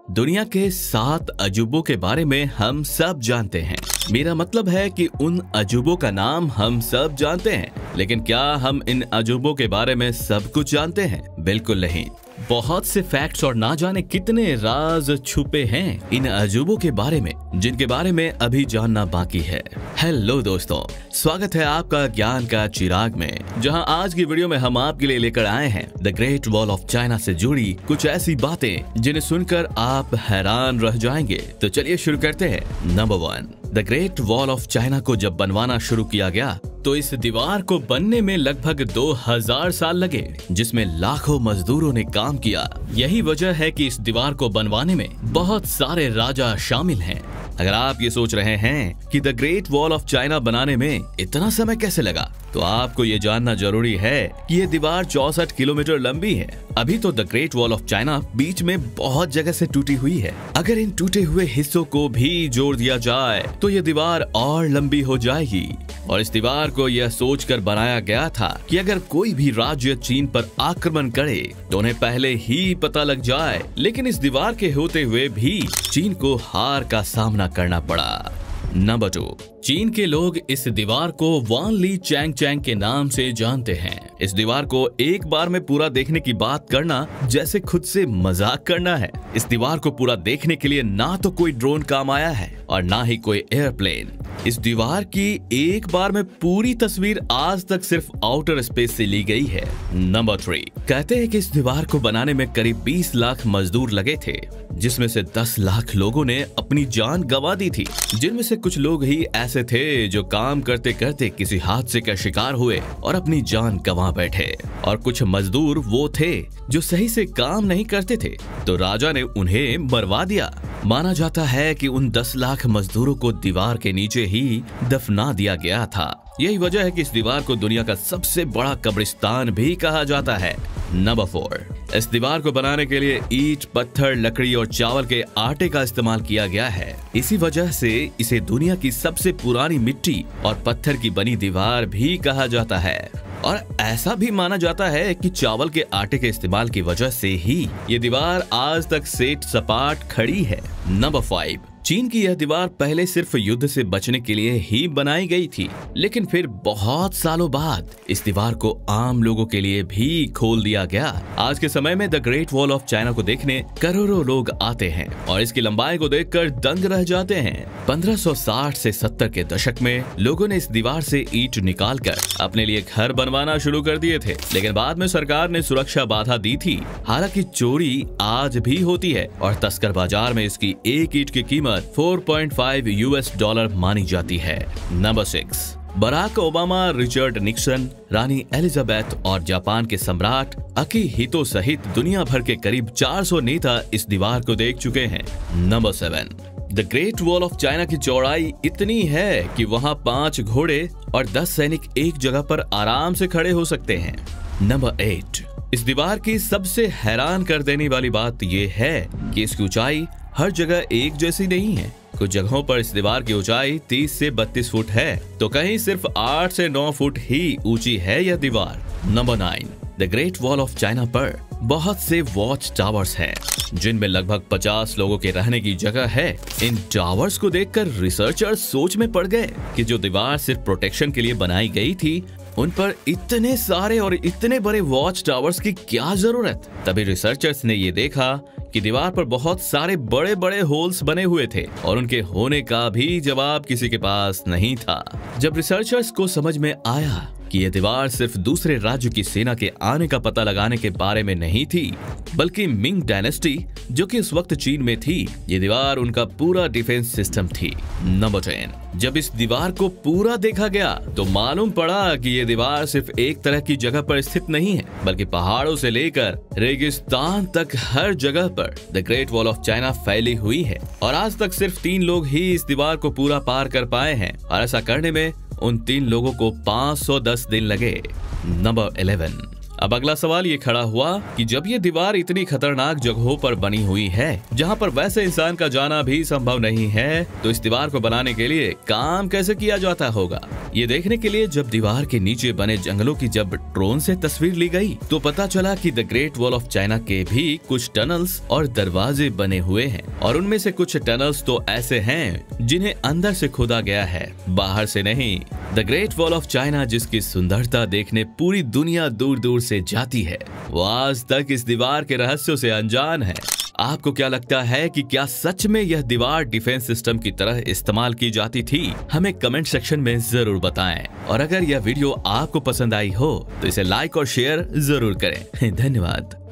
दुनिया के 7 अजूबों के बारे में हम सब जानते हैं। मेरा मतलब है कि उन अजूबों का नाम हम सब जानते हैं, लेकिन क्या हम इन अजूबों के बारे में सब कुछ जानते हैं? बिल्कुल नहीं। बहुत से फैक्ट्स और ना जाने कितने राज छुपे हैं इन अजूबों के बारे में, जिनके बारे में अभी जानना बाकी है। हेलो दोस्तों, स्वागत है आपका ज्ञान का चिराग में, जहां आज की वीडियो में हम आपके लिए लेकर आए हैं the Great Wall of China से जुड़ी कुछ ऐसी बातें जिन्हें सुनकर आप हैरान रह जाएंगे। तो चलिए शुरू करते हैं। Number 1, the Great Wall of China को जब बनवाना शुरू किया गया तो इस दीवार को बनने में लगभग 2000 साल लगे, जिसमें लाखों मजदूरों ने काम किया। यही वजह है कि इस दीवार को बनवाने में बहुत सारे राजा शामिल हैं। अगर आप ये सोच रहे हैं कि the Great Wall of China बनाने में इतना समय कैसे लगा, तो आपको ये जानना जरूरी है कि ये दीवार 64 किलोमीटर लंबी है। अभी तो the Great Wall of China बीच में बहुत जगह से टूटी हुई है। अगर इन टूटे हुए हिस्सों को भी जोड़ दिया जाए तो ये दीवार और लंबी हो जाएगी। और इस दीवार को यह सोचकर बनाया गया था कि अगर कोई भी राज्य चीन पर आक्रमण करे तो उन्हें पहले ही पता लग जाए। लेकिन इस दीवार के होते हुए भी चीन को हार का सामना करना पड़ा। नंबर 2, चीन के लोग इस दीवार को वान ली चैंग चैंग के नाम से जानते हैं। इस दीवार को एक बार में पूरा देखने की बात करना जैसे खुद से मजाक करना है। इस दीवार को पूरा देखने के लिए ना तो कोई ड्रोन काम आया है और ना ही कोई एयरप्लेन। इस दीवार की एक बार में पूरी तस्वीर आज तक सिर्फ आउटर स्पेस से ली गई है। नंबर 3, कहते हैं कि इस दीवार को बनाने में करीब 20 लाख मजदूर लगे थे, जिसमें से 10 लाख लोगों ने अपनी जान गंवा दी थी। जिनमें से कुछ लोग ही ऐसे थे जो काम करते करते किसी हादसे का शिकार हुए और अपनी जान गंवा बैठे, और कुछ मजदूर वो थे जो सही से काम नहीं करते थे, तो राजा ने उन्हें मरवा दिया। माना जाता है कि उन 10 लाख मजदूरों को दीवार के नीचे ही दफना दिया गया था। यही वजह है कि इस दीवार को दुनिया का सबसे बड़ा कब्रिस्तान भी कहा जाता है। नंबर 4, इस दीवार को बनाने के लिए ईंट, पत्थर, लकड़ी और चावल के आटे का इस्तेमाल किया गया है। इसी वजह से इसे दुनिया की सबसे पुरानी मिट्टी और पत्थर की बनी दीवार भी कहा जाता है। और ऐसा भी माना जाता है कि चावल के आटे के इस्तेमाल की वजह से ही ये दीवार आज तक सेट सपाट खड़ी है। नंबर 5, चीन की यह दीवार पहले सिर्फ युद्ध से बचने के लिए ही बनाई गई थी, लेकिन फिर बहुत सालों बाद इस दीवार को आम लोगों के लिए भी खोल दिया गया। आज के समय में the Great Wall of China को देखने करोड़ों लोग आते हैं और इसकी लंबाई को देखकर दंग रह जाते हैं। 1560 से 70 के दशक में लोगों ने इस दीवार से ईंट निकालकर अपने लिए घर बनवाना शुरू कर दिए थे, लेकिन बाद में सरकार ने सुरक्षा बाधा दी थी। हालांकि चोरी आज भी होती है और तस्कर बाजार में इसकी एक ईंट की कीमत $4.5 मानी जाती है। Number 6, Barack Obama, Richard Nixon, रानी एलिजाबेथ और जापान के सम्राट अकिहितो सहित दुनिया भर के करीब 400 नेता इस दीवार को देख चुके हैं। Number 7, the Great Wall of China की चौड़ाई इतनी है कि वहां 5 घोड़े और 10 सैनिक एक जगह पर आराम से खड़े हो सकते हैं। नंबर 8, इस दीवार की सबसे हैरान कर देने वाली बात यह है कि इसकी ऊंचाई हर जगह एक जैसी नहीं है। कुछ जगहों पर इस दीवार की ऊंचाई 30 से 32 फुट है, तो कहीं सिर्फ 8 से 9 फुट ही ऊंची है यह दीवार। Number 9, the Great Wall of China पर बहुत से वॉच टावर्स हैं, जिनमें लगभग 50 लोगों के रहने की जगह है। इन टावर्स को देखकर रिसर्चर्स सोच में पड़ गए कि जो दीवार सिर्फ प्रोटेक्शन के लिए बनाई गई थी, उन पर इतने सारे और इतने बड़े वॉच टावर्स की क्या जरूरत। तभी रिसर्चर्स ने ये देखा कि दीवार पर बहुत सारे बड़े बड़े होल्स बने हुए थे और उनके होने का भी जवाब किसी के पास नहीं था। जब रिसर्चर्स को समझ में आया कि यह दीवार सिर्फ दूसरे राज्य की सेना के आने का पता लगाने के बारे में नहीं थी, बल्कि मिंग डायनेस्टी जो कि उस वक्त चीन में थी, ये दीवार उनका पूरा डिफेंस सिस्टम थी। नंबर 10, जब इस दीवार को पूरा देखा गया तो मालूम पड़ा कि ये दीवार सिर्फ एक तरह की जगह पर स्थित नहीं है, बल्कि पहाड़ों से लेकर रेगिस्तान तक हर जगह पर the Great Wall of China फैली हुई है। और आज तक सिर्फ 3 लोग ही इस दीवार को पूरा पार कर पाए हैं, और ऐसा करने में उन 3 लोगों को 510 दिन लगे। नंबर 11, अब अगला सवाल ये खड़ा हुआ कि जब ये दीवार इतनी खतरनाक जगहों पर बनी हुई है जहाँ पर वैसे इंसान का जाना भी संभव नहीं है, तो इस दीवार को बनाने के लिए काम कैसे किया जाता होगा? ये देखने के लिए जब दीवार के नीचे बने जंगलों की जब ड्रोन से तस्वीर ली गई तो पता चला कि the Great Wall of China के भी कुछ टनल्स और दरवाजे बने हुए हैं, और उनमें से कुछ टनल्स तो ऐसे हैं जिन्हें अंदर से खोदा गया है, बाहर से नहीं। The Great Wall of China, जिसकी सुंदरता देखने पूरी दुनिया दूर दूर से जाती है, वो आज तक इस दीवार के रहस्यों से अनजान है। आपको क्या लगता है कि क्या सच में यह दीवार डिफेंस सिस्टम की तरह इस्तेमाल की जाती थी? हमें कमेंट सेक्शन में जरूर बताएं, और अगर यह वीडियो आपको पसंद आई हो तो इसे लाइक और शेयर जरूर करें। धन्यवाद।